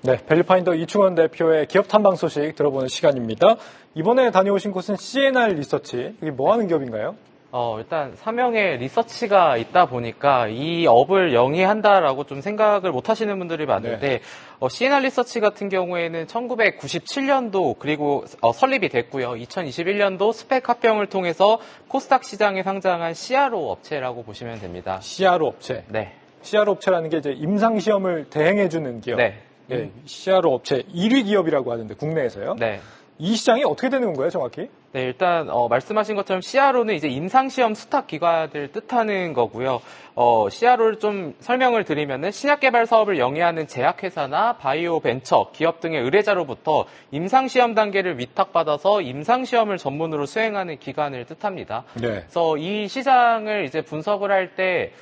네, 밸류파인더 이충원 대표의 기업 탐방 소식 들어보는 시간입니다. 이번에 다녀오신 곳은 C&R 리서치. 이게 뭐 하는 기업인가요? 일단 사명에 리서치가 있다 보니까 이 업을 영위한다라고 좀 생각을 못 하시는 분들이 많은데, C&R 리서치 같은 경우에는 1997년도 그리고 설립이 됐고요. 2021년도 스펙 합병을 통해서 코스닥 시장에 상장한 CRO 업체라고 보시면 됩니다. CRO 업체. 네. CRO 업체라는 게 이제 임상시험을 대행해주는 기업. 네. 네, CRO 업체 1위 기업이라고 하는데 국내에서요. 네. 이 시장이 어떻게 되는 건가요, 정확히? 네, 일단 말씀하신 것처럼 CRO는 이제 임상시험 수탁 기관을 뜻하는 거고요. CRO를 좀 설명을 드리면은 신약 개발 사업을 영위하는 제약회사나 바이오 벤처 기업 등의 의뢰자로부터 임상시험 단계를 위탁받아서 임상시험을 전문으로 수행하는 기관을 뜻합니다. 네. 그래서 이 시장을 이제 분석을 할 때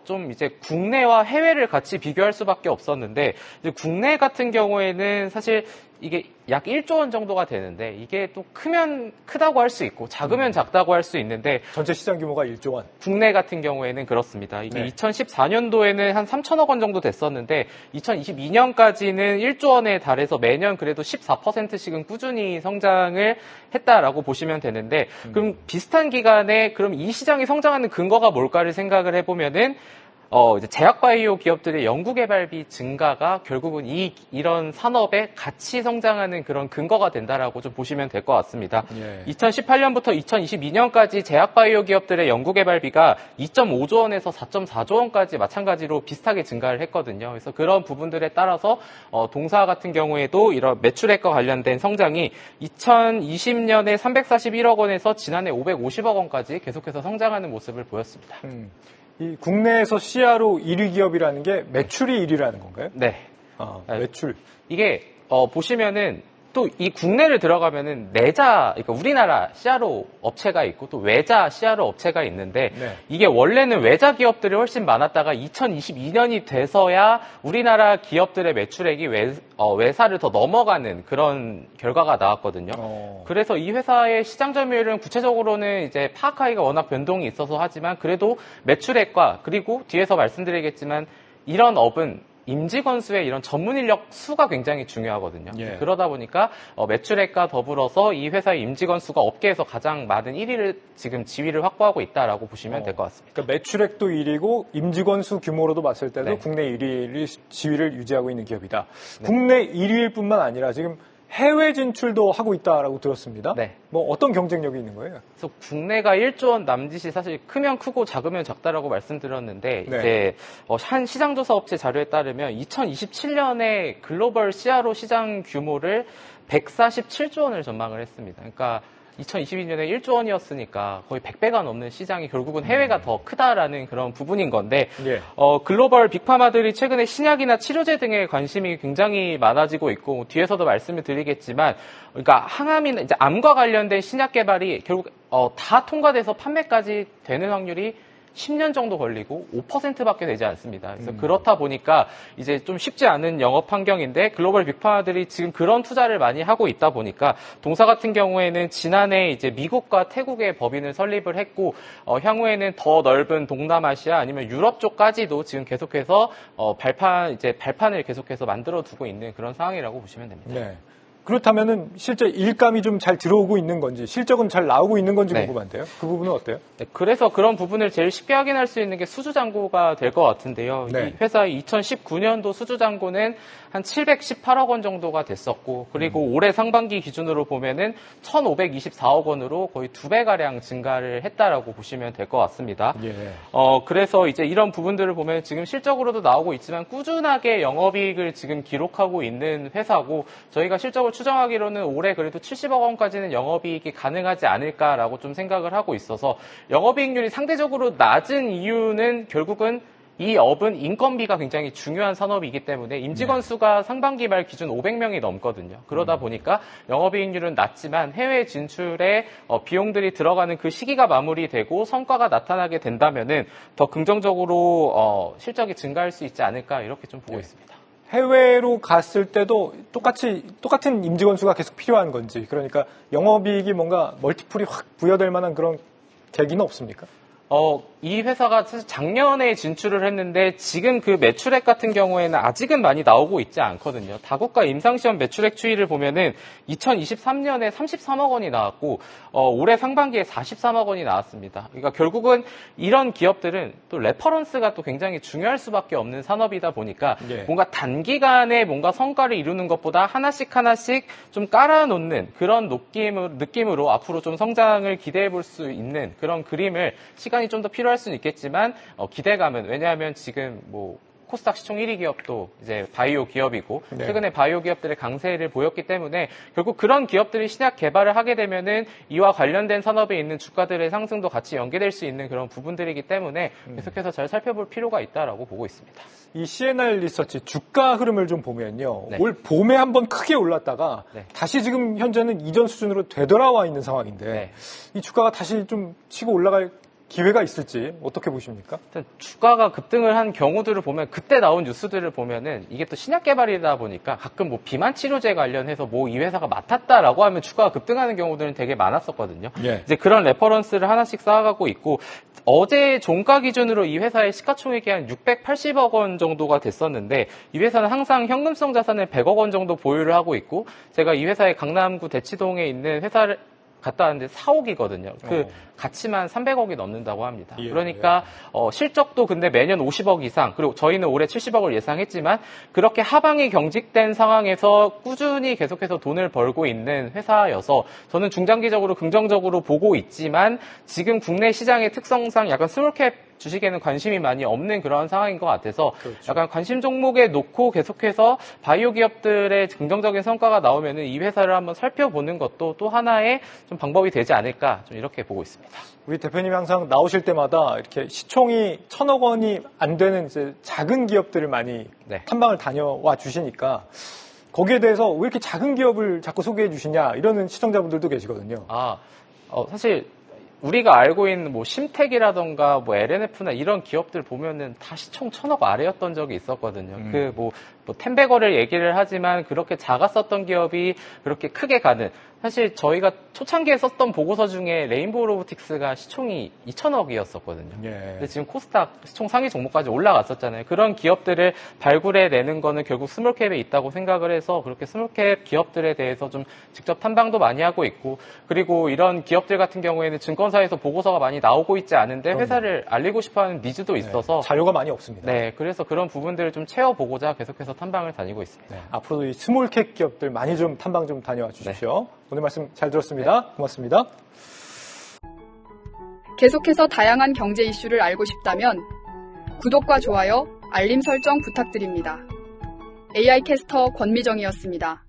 좀 이제 국내와 해외를 같이 비교할 수밖에 없었는데, 이제 국내 같은 경우에는 사실 이게 약 1조 원 정도가 되는데, 이게 또 크면 크다고 할 수 있고 작으면 작다고 할 수 있는데, 전체 시장 규모가 1조 원. 국내 같은 경우에는 그렇습니다. 이게 네. 2014년도에는 한 3천억 원 정도 됐었는데 2022년까지는 1조 원에 달해서 매년 그래도 14%씩은 꾸준히 성장을 했다라고 보시면 되는데, 그럼 비슷한 기간에 그럼 이 시장이 성장하는 근거가 뭘까를 생각을 해보면은 이제 제약바이오 기업들의 연구개발비 증가가 결국은 이런 산업에 같이 성장하는 그런 근거가 된다라고 좀 보시면 될 것 같습니다. 예. 2018년부터 2022년까지 제약바이오 기업들의 연구개발비가 2.5조 원에서 4.4조 원까지 마찬가지로 비슷하게 증가를 했거든요. 그래서 그런 부분들에 따라서 동사 같은 경우에도 이런 매출액과 관련된 성장이 2020년에 341억 원에서 지난해 550억 원까지 계속해서 성장하는 모습을 보였습니다. 이 국내에서 CRO 1위 기업이라는 게 매출이 1위라는 건가요? 네. 매출. 이게 보시면은 또 이 국내를 들어가면은 내자, 그러니까 우리나라 CRO 업체가 있고 또 외자 CRO 업체가 있는데, 네. 이게 원래는 외자 기업들이 훨씬 많았다가 2022년이 돼서야 우리나라 기업들의 매출액이 외사를 더 넘어가는 그런 결과가 나왔거든요. 그래서 이 회사의 시장 점유율은 구체적으로는 이제 파악하기가 워낙 변동이 있어서 하지만, 그래도 매출액과 그리고 뒤에서 말씀드리겠지만 이런 업은 임직원 수의 이런 전문 인력 수가 굉장히 중요하거든요. 예. 그러다 보니까 매출액과 더불어서 이 회사의 임직원 수가 업계에서 가장 많은 1위를 지금 지위를 확보하고 있다라고 보시면 될 것 같습니다. 그러니까 매출액도 1위고 임직원 수 규모로도 봤을 때도 네. 국내 1위 지위를 유지하고 있는 기업이다. 네. 국내 1위일 뿐만 아니라 지금 해외 진출도 하고 있다라고 들었습니다. 네. 뭐 어떤 경쟁력이 있는 거예요? 그래서 국내가 1조 원 남짓이 사실 크면 크고 작으면 작다라고 말씀드렸는데, 네. 이제 한 시장조사 업체 자료에 따르면 2027년에 글로벌 CRO 시장 규모를 147조 원을 전망을 했습니다. 그러니까 2022년에 1조 원이었으니까 거의 100배가 넘는 시장이 결국은 해외가 더 크다라는 그런 부분인 건데, 예. 글로벌 빅파마들이 최근에 신약이나 치료제 등에 관심이 굉장히 많아지고 있고, 뒤에서도 말씀을 드리겠지만, 그러니까 항암이나 이제 암과 관련된 신약 개발이 결국 다 통과돼서 판매까지 되는 확률이 10년 정도 걸리고 5%밖에 되지 않습니다. 그래서 그렇다 보니까 이제 좀 쉽지 않은 영업 환경인데, 글로벌 빅파마들이 지금 그런 투자를 많이 하고 있다 보니까 동사 같은 경우에는 지난해 이제 미국과 태국의 법인을 설립을 했고, 향후에는 더 넓은 동남아시아 아니면 유럽 쪽까지도 지금 계속해서 발판을 계속해서 만들어 두고 있는 그런 상황이라고 보시면 됩니다. 네. 그렇다면은 실제 일감이 좀 잘 들어오고 있는 건지, 실적은 잘 나오고 있는 건지 네. 궁금한데요. 그 부분은 어때요? 네, 그래서 그런 부분을 제일 쉽게 확인할 수 있는 게 수주잔고가 될 것 같은데요. 네. 이 회사의 2019년도 수주잔고는 한 718억 원 정도가 됐었고, 그리고 올해 상반기 기준으로 보면은 1,524억 원으로 거의 2배가량 증가를 했다라고 보시면 될 것 같습니다. 예. 그래서 이제 이런 부분들을 보면 지금 실적으로도 나오고 있지만 꾸준하게 영업이익을 지금 기록하고 있는 회사고, 저희가 실적을 추정하기로는 올해 그래도 70억 원까지는 영업이익이 가능하지 않을까라고 좀 생각을 하고 있어서, 영업이익률이 상대적으로 낮은 이유는 결국은 이 업은 인건비가 굉장히 중요한 산업이기 때문에 임직원 수가 상반기 말 기준 500명이 넘거든요. 그러다 보니까 영업이익률은 낮지만 해외 진출에 비용들이 들어가는 그 시기가 마무리되고 성과가 나타나게 된다면은 더 긍정적으로 실적이 증가할 수 있지 않을까, 이렇게 좀 보고 있습니다. 해외로 갔을 때도 똑같은 임직원 수가 계속 필요한 건지, 그러니까 영업이익이 뭔가 멀티플이 확 부여될 만한 그런 계기는 없습니까? 이 회사가 사실 작년에 진출을 했는데 지금 그 매출액 같은 경우에는 아직은 많이 나오고 있지 않거든요. 다국가 임상시험 매출액 추이를 보면은 2023년에 33억 원이 나왔고 올해 상반기에 43억 원이 나왔습니다. 그러니까 결국은 이런 기업들은 또 레퍼런스가 또 굉장히 중요할 수밖에 없는 산업이다 보니까 예. 뭔가 단기간에 뭔가 성과를 이루는 것보다 하나씩 좀 깔아놓는 그런 느낌으로 앞으로 좀 성장을 기대해 볼 수 있는 그런 그림을 시간이 좀 더 필요할 수는 있겠지만 기대감은 왜냐하면 지금 뭐 코스닥 시총 1위 기업도 이제 바이오 기업이고 네. 최근에 바이오 기업들의 강세를 보였기 때문에 결국 그런 기업들이 신약 개발을 하게 되면은 이와 관련된 산업에 있는 주가들의 상승도 같이 연계될 수 있는 그런 부분들이기 때문에 계속해서 잘 살펴볼 필요가 있다라고 보고 있습니다. 이 CNR 리서치 주가 흐름을 좀 보면요. 네. 올 봄에 한번 크게 올랐다가 네. 다시 지금 현재는 이전 수준으로 되돌아와 있는 상황인데 네. 이 주가가 다시 좀 치고 올라갈 기회가 있을지 어떻게 보십니까? 일단 주가가 급등을 한 경우들을 보면 그때 나온 뉴스들을 보면은 이게 또 신약 개발이다 보니까 가끔 뭐 비만 치료제 관련해서 뭐 이 회사가 맡았다라고 하면 주가가 급등하는 경우들은 되게 많았었거든요. 예. 이제 그런 레퍼런스를 하나씩 쌓아가고 있고 어제 종가 기준으로 이 회사의 시가총액이 한 680억 원 정도가 됐었는데 이 회사는 항상 현금성 자산을 100억 원 정도 보유를 하고 있고 제가 이 회사의 강남구 대치동에 있는 회사를 갔다 왔는데 4억이거든요. 그 가치만 300억이 넘는다고 합니다. 예, 그러니까 실적도 근데 매년 50억 이상 그리고 저희는 올해 70억을 예상했지만 그렇게 하방이 경직된 상황에서 꾸준히 계속해서 돈을 벌고 있는 회사여서 저는 중장기적으로 긍정적으로 보고 있지만 지금 국내 시장의 특성상 약간 스몰캡 주식에는 관심이 많이 없는 그런 상황인 것 같아서 그렇죠. 약간 관심 종목에 놓고 계속해서 바이오 기업들의 긍정적인 성과가 나오면은 이 회사를 한번 살펴보는 것도 또 하나의 좀 방법이 되지 않을까 좀 이렇게 보고 있습니다. 우리 대표님이 항상 나오실 때마다 이렇게 시총이 1,000억 원이 안 되는 이제 작은 기업들을 많이 네. 탐방을 다녀와 주시니까 거기에 대해서 왜 이렇게 작은 기업을 자꾸 소개해 주시냐 이러는 시청자분들도 계시거든요. 사실 우리가 알고 있는 뭐 심택이라던가 뭐 LNF나 이런 기업들 보면은 다 시총 1,000억 아래였던 적이 있었거든요. 그 뭐 텐베거를 얘기를 하지만 그렇게 작았었던 기업이 그렇게 크게 가는 사실 저희가 초창기에 썼던 보고서 중에 레인보우 로보틱스가 시총이 2,000억이었었거든요. 예. 근데 지금 코스닥 시총 상위 종목까지 올라갔었잖아요. 그런 기업들을 발굴해내는 거는 결국 스몰캡에 있다고 생각을 해서 그렇게 스몰캡 기업들에 대해서 좀 직접 탐방도 많이 하고 있고 그리고 이런 기업들 같은 경우에는 증권사에서 보고서가 많이 나오고 있지 않은데 회사를 알리고 싶어하는 니즈도 있어서 자료가 많이 없습니다. 네, 그래서 그런 부분들을 좀 채워보고자 계속해서 탐방을 다니고 있습니다. 네, 앞으로도 이 스몰캡 기업들 많이 좀 탐방 좀 다녀와 주십시오. 오늘 말씀 잘 들었습니다. 고맙습니다. 계속해서 다양한 경제 이슈를 알고 싶다면 구독과 좋아요, 알림 설정 부탁드립니다. AI 캐스터 권미정이었습니다.